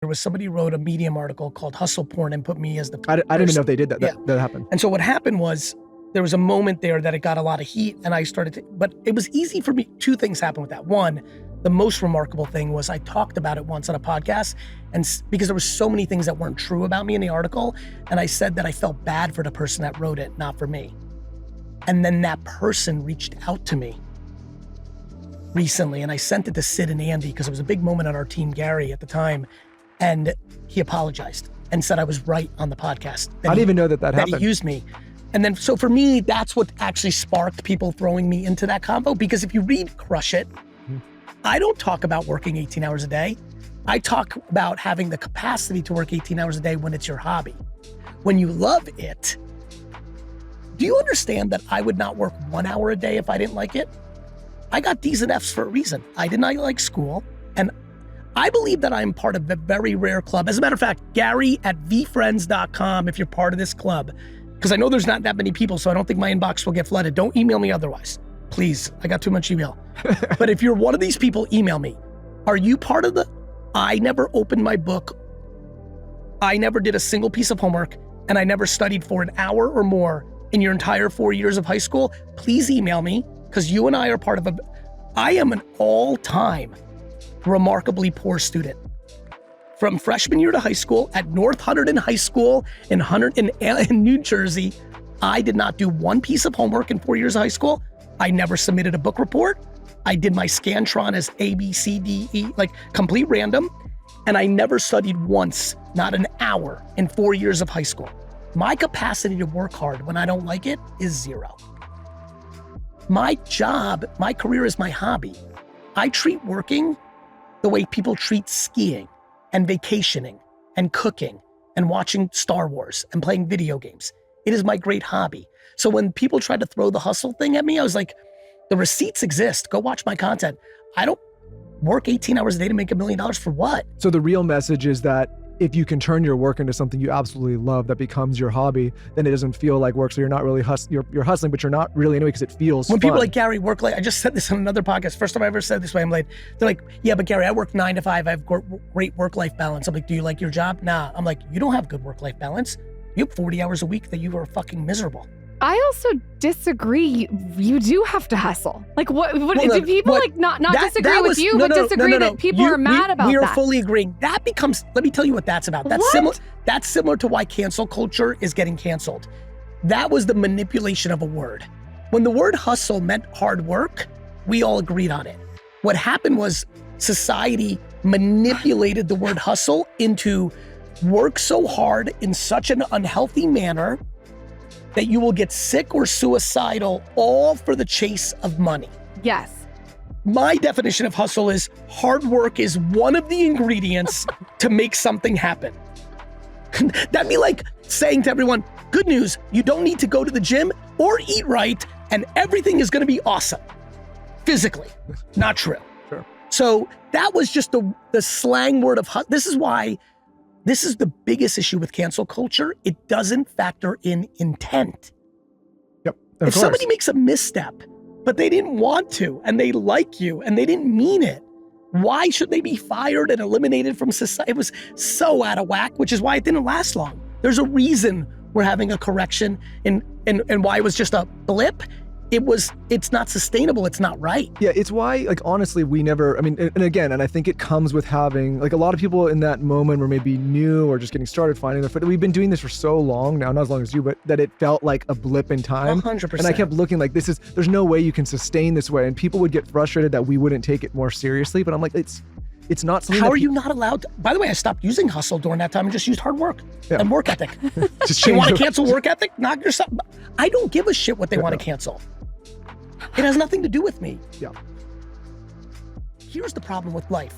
there was somebody who wrote a Medium article called Hustle Porn and put me as the I didn't even know if they did that. That happened. And so what happened was there was a moment there that it got a lot of heat and I started to, but it was easy for me. Two things happened with that. One, the most remarkable thing was I talked about it once on a podcast and because there were so many things that weren't true about me in the article. And I said that I felt bad for the person that wrote it, not for me. And then that person reached out to me recently and I sent it to Sid and Andy because it was a big moment on our team, Gary at the time. And he apologized and said I was right on the podcast. I didn't even know that happened. That he used me. And then, so for me, that's what actually sparked people throwing me into that combo. Because if you read Crush It, I don't talk about working 18 hours a day. I talk about having the capacity to work 18 hours a day when it's your hobby. When you love it, do you understand that I would not work 1 hour a day if I didn't like it? I got D's and F's for a reason. I did not like school. And I believe that I'm part of a very rare club. As a matter of fact, Gary at vfriends.com, if you're part of this club, because I know there's not that many people, so I don't think my inbox will get flooded. Don't email me otherwise. Please, I got too much email. But if you're one of these people, email me. Are you part of the, I never opened my book, I never did a single piece of homework, and I never studied for an hour or more in your entire 4 years of high school? Please email me, because you and I are part of I am an all-time remarkably poor student. From freshman year to high school at North Hunterdon High School in New Jersey, I did not do one piece of homework in 4 years of high school. I never submitted a book report. I did my Scantron as A, B, C, D, E, like complete random. And I never studied once, not an hour in 4 years of high school. My capacity to work hard when I don't like it is zero. My job, my career is my hobby. I treat working the way people treat skiing and vacationing and cooking and watching Star Wars and playing video games. It is my great hobby. So when people tried to throw the hustle thing at me, I was like, the receipts exist. Go watch my content. I don't work 18 hours a day to make $1 million for what? So the real message is that if you can turn your work into something you absolutely love that becomes your hobby, then it doesn't feel like work. So you're not really you're hustling, but you're not really anyway because it feels when fun. People like Gary work late, I just said this on another podcast. First time I ever said this way, I'm late. They're like, yeah, but Gary, I work 9 to 5. I have great work-life balance. I'm like, do you like your job? Nah. I'm like, you don't have good work-life balance. You have 40 hours a week that you are fucking miserable. I also disagree. You do have to hustle. Like what do people not disagree with you, but disagree that people are mad about that? We are fully agreeing. That becomes, let me tell you what that's about. That's similar to why cancel culture is getting canceled. That was the manipulation of a word. When the word hustle meant hard work, we all agreed on it. What happened was society manipulated the word hustle into work so hard in such an unhealthy manner that you will get sick or suicidal, all for the chase of money. Yes. My definition of hustle is hard work is one of the ingredients to make something happen. That'd be like saying to everyone, good news, you don't need to go to the gym or eat right, and everything is gonna be awesome. Physically, not true. Sure. So that was just the slang word of hustle. This is the biggest issue with cancel culture. It doesn't factor in intent. Yep. If somebody makes a misstep, but they didn't want to, and they like you, and they didn't mean it, why should they be fired and eliminated from society? It was so out of whack, which is why it didn't last long. There's a reason we're having a correction and why it was just a blip. It's not sustainable. It's not right. Yeah, it's why, like, honestly, we never, and I think it comes with having, like, a lot of people in that moment were maybe new or just getting started finding their foot. We've been doing this for so long now, not as long as you, but that it felt like a blip in time. 100%. And I kept looking like there's no way you can sustain this way. And people would get frustrated that we wouldn't take it more seriously. But I'm like, it's not something. How are you not allowed to? By the way, I stopped using hustle during that time and just used hard work and work ethic. Just you want to cancel work ethic? Knock yourself. I don't give a shit what they want to cancel. It has nothing to do with me. Yeah. Here's the problem with life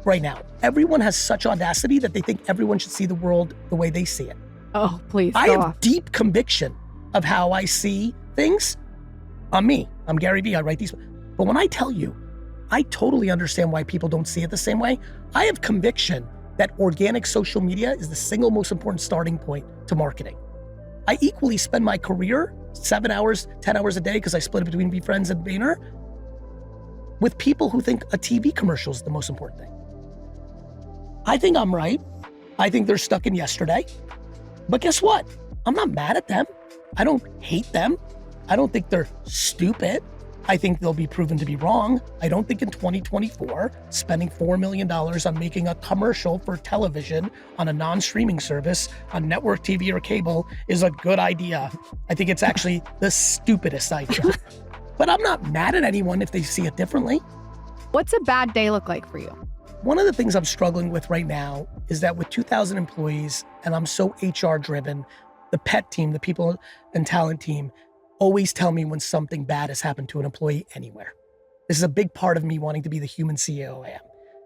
right now. Everyone has such audacity that they think everyone should see the world the way they see it. Oh, please. I have deep conviction of how I see things. I'm me. I'm Garyvee. I write these. But when I tell you, I totally understand why people don't see it the same way. I have conviction that organic social media is the single most important starting point to marketing. I equally spend my career 7 hours, 10 hours a day, because I split it between VFriends and Vayner, with people who think a TV commercial is the most important thing. I think I'm right. I think they're stuck in yesterday. But guess what? I'm not mad at them. I don't hate them. I don't think they're stupid. I think they'll be proven to be wrong. I don't think in 2024, spending $4 million on making a commercial for television on a non-streaming service on network TV or cable is a good idea. I think it's actually the stupidest idea. But I'm not mad at anyone if they see it differently. What's a bad day look like for you? One of the things I'm struggling with right now is that with 2,000 employees, and I'm so HR driven, the PET team, the people and talent team, always tell me when something bad has happened to an employee anywhere. This is a big part of me wanting to be the human CEO I am,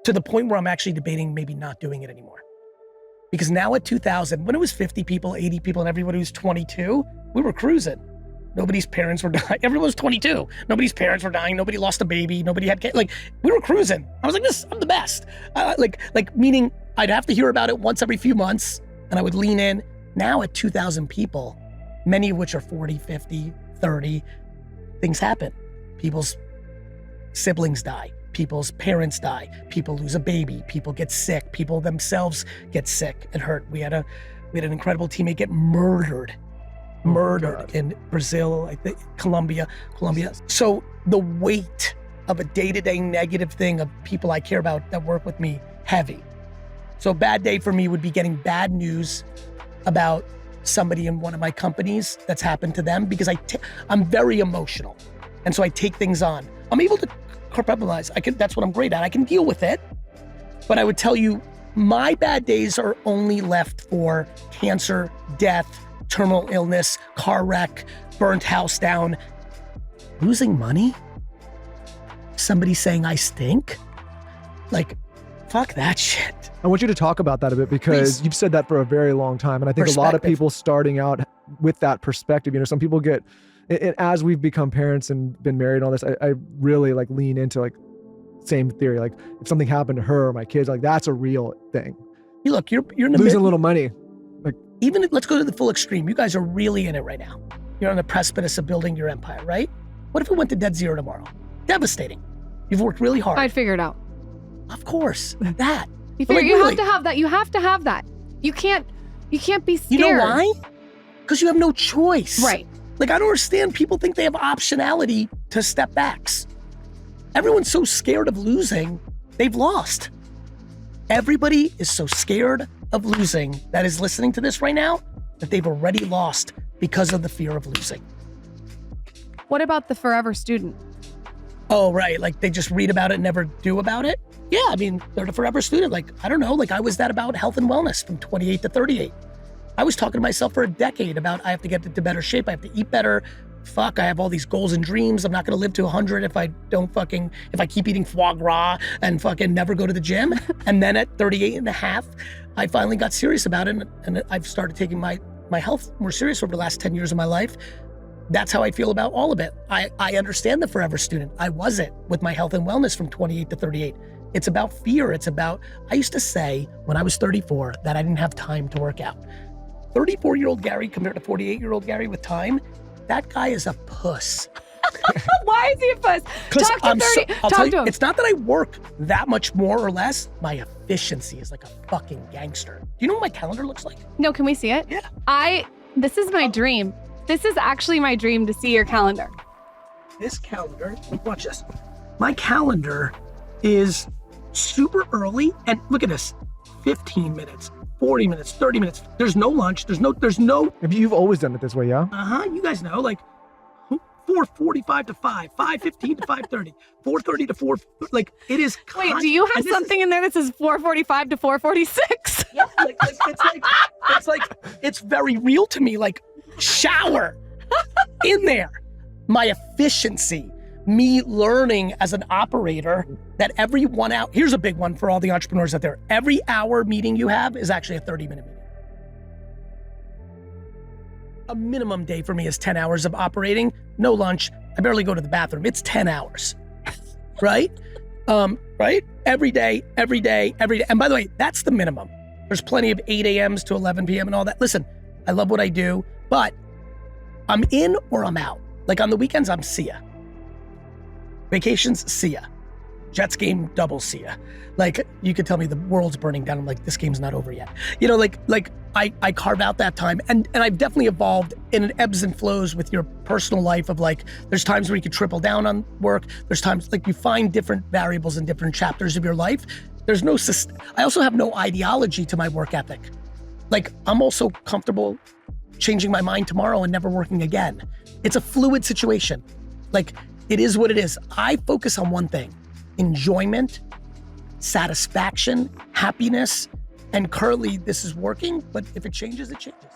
to the point where I'm actually debating maybe not doing it anymore. Because now at 2,000, when it was 50 people, 80 people, and everybody was 22, we were cruising. Nobody's parents were dying. Everyone was 22. Nobody's parents were dying. Nobody lost a baby. Nobody had kids. Like, we were cruising. I was like, I'm the best. Meaning I'd have to hear about it once every few months, and I would lean in. Now at 2,000 people, many of which are 40, 50, 30, things happen. People's siblings die. People's parents die. People lose a baby. People get sick. People themselves get sick and hurt. We had an incredible teammate get murdered in Brazil, I think, Colombia. So the weight of a day-to-day negative thing of people I care about that work with me, heavy. So a bad day for me would be getting bad news about somebody in one of my companies that's happened to them, because I'm very emotional. And so I take things on. I'm able to compartmentalize. That's what I'm great at. I can deal with it. But I would tell you, my bad days are only left for cancer, death, terminal illness, car wreck, burnt house down, losing money, somebody saying I stink. Like, fuck that shit. I want you to talk about that a bit, because you've said that for a very long time. And I think a lot of people starting out with that perspective, some people get, as we've become parents and been married and all this, I really lean into same theory. Like, if something happened to her or my kids, that's a real thing. Look, you're in losing a little money. Even let's go to the full extreme. You guys are really in it right now. You're on the precipice of building your empire, right? What if it went to dead zero tomorrow? Devastating. You've worked really hard. I'd figure it out. Of course, that. You have to have that. You have to have that. You can't be scared. You know why? Because you have no choice. Right. I don't understand. People think they have optionality to step backs. Everyone's so scared of losing, they've lost. Everybody is so scared of losing that is listening to this right now that they've already lost because of the fear of losing. What about the forever student? Oh, right. They just read about it and never do about it? Yeah, they're the forever student. I don't know. I was that about health and wellness from 28 to 38. I was talking to myself for a decade about I have to get into better shape. I have to eat better. Fuck, I have all these goals and dreams. I'm not going to live to 100 if I keep eating foie gras and fucking never go to the gym. And then at 38 and a half, I finally got serious about it. And I've started taking my health more serious over the last 10 years of my life. That's how I feel about all of it. I understand the forever student. I was it with my health and wellness from 28 to 38. It's about fear. I used to say when I was 34 that I didn't have time to work out. 34-year-old Gary compared to 48-year-old Gary with time, that guy is a puss. Why is he a puss? Talk to him. It's not that I work that much more or less. My efficiency is like a fucking gangster. Do you know what my calendar looks like? No, can we see it? Yeah. This is my dream. This is actually my dream, to see your calendar. This calendar, watch this. My calendar is super early, and look at this, 15 minutes, 40 minutes, 30 minutes. There's no lunch. There's no. You've always done it this way, yeah? You guys know, 4:45 to 5, 5:15 to 5:30, 4:30 to 4. It is. Wait, do you have something in there that says 4:45 to 4:46? Yeah, it's very real to me. Shower in there. My efficiency. Me learning as an operator that every 1 hour, here's a big one for all the entrepreneurs out there. Every hour meeting you have is actually a 30-minute meeting. A minimum day for me is 10 hours of operating, no lunch. I barely go to the bathroom. It's 10 hours, right? Right? Every day. And by the way, that's the minimum. There's plenty of 8 a.m.s to 11 p.m. and all that. Listen, I love what I do, but I'm in or I'm out. On the weekends, I'm see ya. Vacations, see ya. Jets game, double see ya. Like, you could tell me the world's burning down. I'm like, this game's not over yet. You know, like I carve out that time. And I've definitely evolved in an ebbs and flows with your personal life of like, there's times where you could triple down on work. There's times like you find different variables in different chapters of your life. There's no, I also have no ideology to my work ethic. Like, I'm also comfortable changing my mind tomorrow and never working again. It's a fluid situation. Like, it is what it is. I focus on one thing: enjoyment, satisfaction, happiness, and currently this is working, but if it changes, it changes.